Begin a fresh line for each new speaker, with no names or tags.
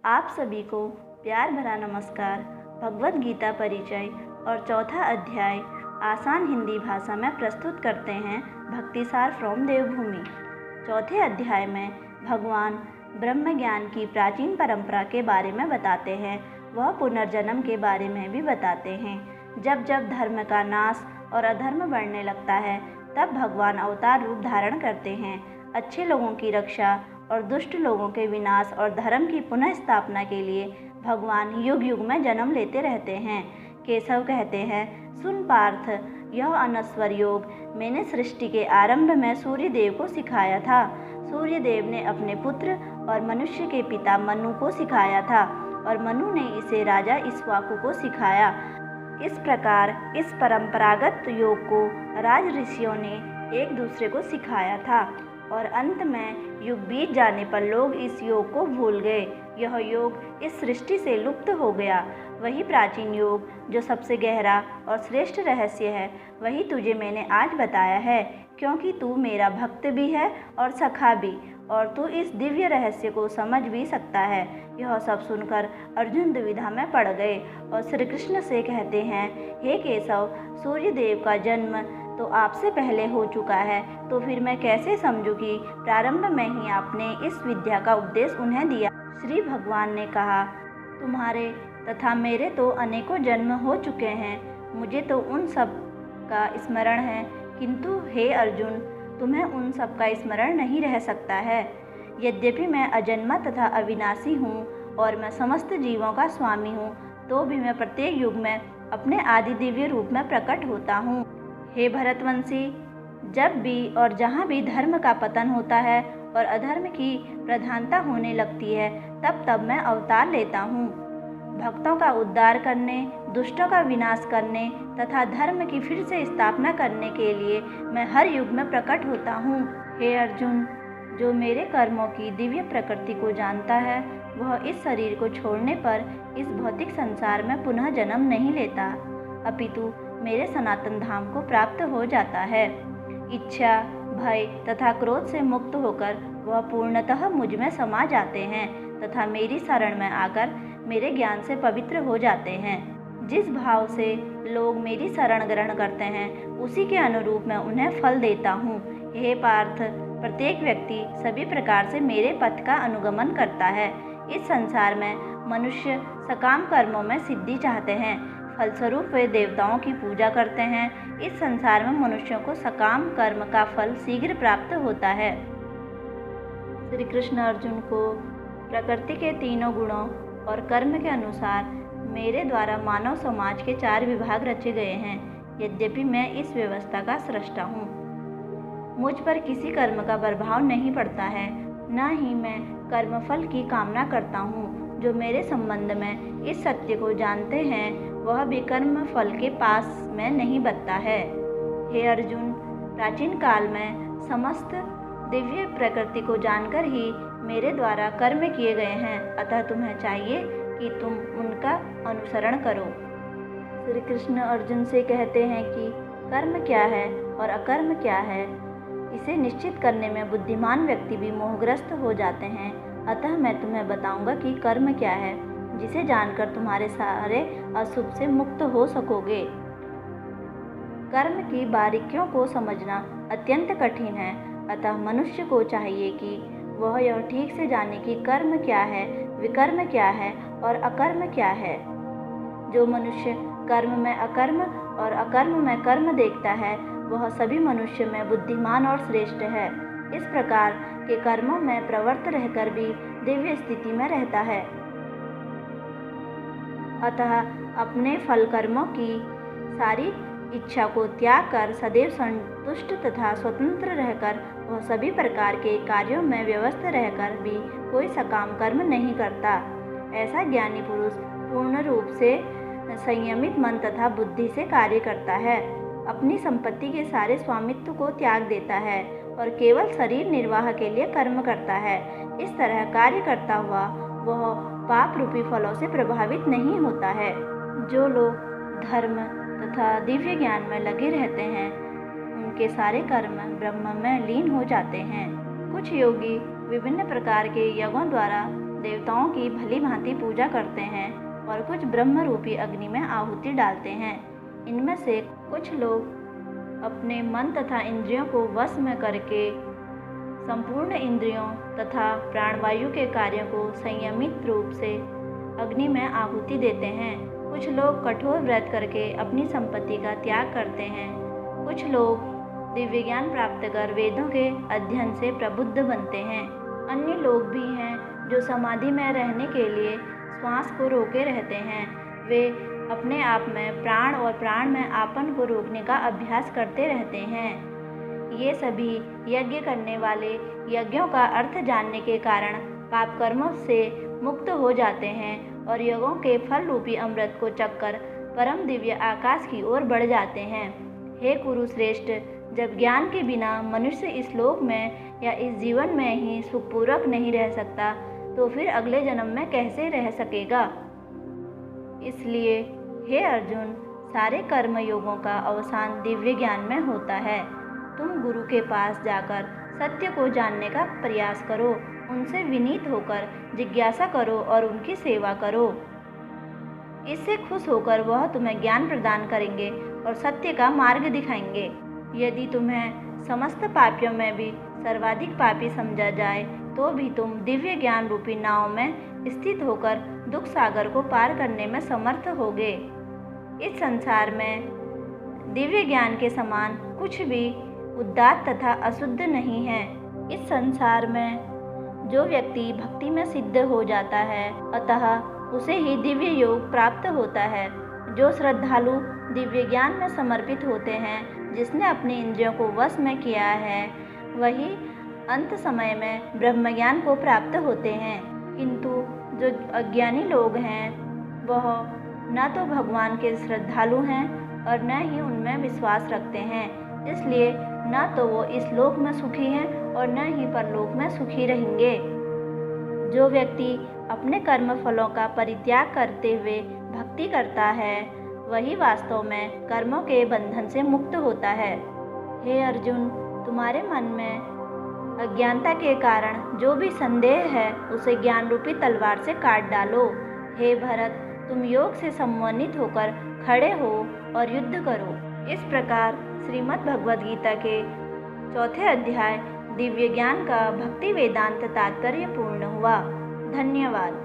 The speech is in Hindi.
आप सभी को प्यार भरा नमस्कार। भगवद गीता परिचय और चौथा अध्याय आसान हिंदी भाषा में प्रस्तुत करते हैं भक्तिसार फ्रॉम देवभूमि। चौथे अध्याय में भगवान ब्रह्म ज्ञान की प्राचीन परंपरा के बारे में बताते हैं। वह पुनर्जन्म के बारे में भी बताते हैं। जब जब धर्म का नाश और अधर्म बढ़ने लगता है तब भगवान अवतार रूप धारण करते हैं। अच्छे लोगों की रक्षा और दुष्ट लोगों के विनाश और धर्म की पुनः स्थापना के लिए भगवान युग युग में जन्म लेते रहते हैं। केशव कहते हैं, सुन पार्थ, यह अनस्वर योग मैंने सृष्टि के आरंभ में सूर्य देव को सिखाया था। सूर्य देव ने अपने पुत्र और मनुष्य के पिता मनु को सिखाया था और मनु ने इसे राजा इक्ष्वाकु को सिखाया। इस प्रकार इस परंपरागत योग को राज ऋषियों ने एक दूसरे को सिखाया था और अंत में युग बीत जाने पर लोग इस योग को भूल गए। यह योग इस सृष्टि से लुप्त हो गया। वही प्राचीन योग जो सबसे गहरा और श्रेष्ठ रहस्य है, वही तुझे मैंने आज बताया है, क्योंकि तू मेरा भक्त भी है और सखा भी, और तू इस दिव्य रहस्य को समझ भी सकता है। यह सब सुनकर अर्जुन दुविधा में पड़ गए और श्री कृष्ण से कहते हैं, हे केशव, सूर्य देव का जन्म तो आपसे पहले हो चुका है, तो फिर मैं कैसे समझूं कि प्रारंभ में ही आपने इस विद्या का उपदेश उन्हें दिया। श्री भगवान ने कहा, तुम्हारे तथा मेरे तो अनेकों जन्म हो चुके हैं, मुझे तो उन सब का स्मरण है, किंतु हे अर्जुन, तुम्हें उन सब का स्मरण नहीं रह सकता है। यद्यपि मैं अजन्मा तथा अविनाशी हूँ और मैं समस्त जीवों का स्वामी हूँ, तो भी मैं प्रत्येक युग में अपने आदि दिव्य रूप में प्रकट होता हूँ। हे भरतवंशी, जब भी और जहाँ भी धर्म का पतन होता है और अधर्म की प्रधानता होने लगती है, तब तब मैं अवतार लेता हूँ। भक्तों का उद्धार करने, दुष्टों का विनाश करने तथा धर्म की फिर से स्थापना करने के लिए मैं हर युग में प्रकट होता हूँ। हे अर्जुन, जो मेरे कर्मों की दिव्य प्रकृति को जानता है, वह इस शरीर को छोड़ने पर इस भौतिक संसार में पुनः जन्म नहीं लेता, अपितु मेरे सनातन धाम को प्राप्त हो जाता है। इच्छा, भय तथा क्रोध से मुक्त होकर वह पूर्णतः मुझ में समा जाते हैं तथा मेरी शरण में आकर मेरे ज्ञान से पवित्र हो जाते हैं। जिस भाव से लोग मेरी शरण ग्रहण करते हैं, उसी के अनुरूप मैं उन्हें फल देता हूँ। हे पार्थ, प्रत्येक व्यक्ति सभी प्रकार से मेरे पथ का अनुगमन करता है। इस संसार में मनुष्य सकाम कर्मों में सिद्धि चाहते हैं, फलस्वरूप वे देवताओं की पूजा करते हैं। इस संसार में मनुष्यों को सकाम कर्म का फल शीघ्र प्राप्त होता है। श्री कृष्ण अर्जुन को प्रकृति के तीनों गुणों और कर्म के अनुसार मेरे द्वारा मानव समाज के 4 विभाग रचे गए हैं। यद्यपि मैं इस व्यवस्था का सृष्टा हूँ, मुझ पर किसी कर्म का प्रभाव नहीं पड़ता है, न ही मैं कर्मफल की कामना करता हूँ। जो मेरे संबंध में इस सत्य को जानते हैं, वह भी कर्म फल के पास में नहीं बचता है। हे अर्जुन, प्राचीन काल में समस्त दिव्य प्रकृति को जानकर ही मेरे द्वारा कर्म किए गए हैं, अतः तुम्हें चाहिए कि तुम उनका अनुसरण करो। श्री कृष्ण अर्जुन से कहते हैं कि कर्म क्या है और अकर्म क्या है, इसे निश्चित करने में बुद्धिमान व्यक्ति भी मोहग्रस्त हो जाते हैं। अतः मैं तुम्हें बताऊंगा कि कर्म क्या है, जिसे जानकर तुम्हारे सारे अशुभ से मुक्त हो सकोगे। कर्म की बारीकियों को समझना अत्यंत कठिन है, अतः मनुष्य को चाहिए कि वह यह ठीक से जाने कि कर्म क्या है, विकर्म क्या है और अकर्म क्या है। जो मनुष्य कर्म में अकर्म और अकर्म में कर्म देखता है, वह सभी मनुष्य में बुद्धिमान और श्रेष्ठ है। इस प्रकार के कर्मों में प्रवृत्त रहकर भी दिव्य स्थिति में रहता है। अतः अपने फल कर्मों की सारी इच्छा को त्याग कर सदैव संतुष्ट तथा स्वतंत्र रहकर वह सभी प्रकार के कार्यों में व्यस्त रहकर भी कोई सकाम कर्म नहीं करता। ऐसा ज्ञानी पुरुष पूर्ण रूप से संयमित मन तथा बुद्धि से कार्य करता है, अपनी संपत्ति के सारे स्वामित्व को त्याग देता है और केवल शरीर निर्वाह के लिए कर्म करता है। इस तरह कार्य करता हुआ वह पाप रूपी फलों से प्रभावित नहीं होता है। जो लोग धर्म तथा दिव्य ज्ञान में लगे रहते हैं, उनके सारे कर्म ब्रह्म में लीन हो जाते हैं। कुछ योगी विभिन्न प्रकार के यज्ञों द्वारा देवताओं की भली भांति पूजा करते हैं और कुछ ब्रह्म रूपी अग्नि में आहुति डालते हैं। इनमें से कुछ लोग अपने मन तथा इंद्रियों को वश में करके संपूर्ण इंद्रियों तथा प्राणवायु के कार्यों को संयमित रूप से अग्नि में आहुति देते हैं। कुछ लोग कठोर व्रत करके अपनी संपत्ति का त्याग करते हैं। कुछ लोग दिव्य ज्ञान प्राप्त कर वेदों के अध्ययन से प्रबुद्ध बनते हैं। अन्य लोग भी हैं जो समाधि में रहने के लिए श्वास को रोके रहते हैं। वे अपने आप में प्राण और प्राण में आपन को रोकने का अभ्यास करते रहते हैं। ये सभी यज्ञ करने वाले यज्ञों का अर्थ जानने के कारण पाप कर्मों से मुक्त हो जाते हैं और यज्ञों के फल रूपी अमृत को चखकर परम दिव्य आकाश की ओर बढ़ जाते हैं। हे कुरुश्रेष्ठ, जब ज्ञान के बिना मनुष्य इस लोक में या इस जीवन में ही सुखपूर्वक नहीं रह सकता तो फिर अगले जन्म में कैसे रह सकेगा। इसलिए हे अर्जुन, सारे कर्म योगों का अवसान दिव्य ज्ञान में होता है। तुम गुरु के पास जाकर सत्य को जानने का प्रयास करो, उनसे विनीत होकर जिज्ञासा करो और उनकी सेवा करो। इससे खुश होकर वह तुम्हें ज्ञान प्रदान करेंगे और सत्य का मार्ग दिखाएंगे। यदि तुम्हें समस्त पापियों में भी सर्वाधिक पापी समझा जाए तो भी तुम दिव्य ज्ञान रूपी नाव में स्थित होकर दुख सागर को पार करने में समर्थ होगे। इस संसार में दिव्य ज्ञान के समान कुछ भी उदात्त तथा अशुद्ध नहीं है। इस संसार में जो व्यक्ति भक्ति में सिद्ध हो जाता है अतः उसे ही दिव्य योग प्राप्त होता है। जो श्रद्धालु दिव्य ज्ञान में समर्पित होते हैं, जिसने अपनी इंद्रियों को वश में किया है, वही अंत समय में ब्रह्म ज्ञान को प्राप्त होते हैं। किंतु जो अज्ञानी लोग हैं वह न तो भगवान के श्रद्धालु हैं और न ही उनमें विश्वास रखते हैं। इसलिए न तो वो इस लोक में सुखी हैं और न ही परलोक में सुखी रहेंगे। जो व्यक्ति अपने कर्म फलों का परित्याग करते हुए भक्ति करता है वही वास्तव में कर्मों के बंधन से मुक्त होता है। हे अर्जुन, तुम्हारे मन में अज्ञानता के कारण जो भी संदेह है उसे ज्ञान रूपी तलवार से काट डालो। हे भरत, तुम योग से सम्मोहित होकर खड़े हो और युद्ध करो। इस प्रकार श्रीमद् भगवद गीता के 4 अध्याय दिव्य ज्ञान का भक्ति वेदांत तात्पर्य पूर्ण हुआ। धन्यवाद।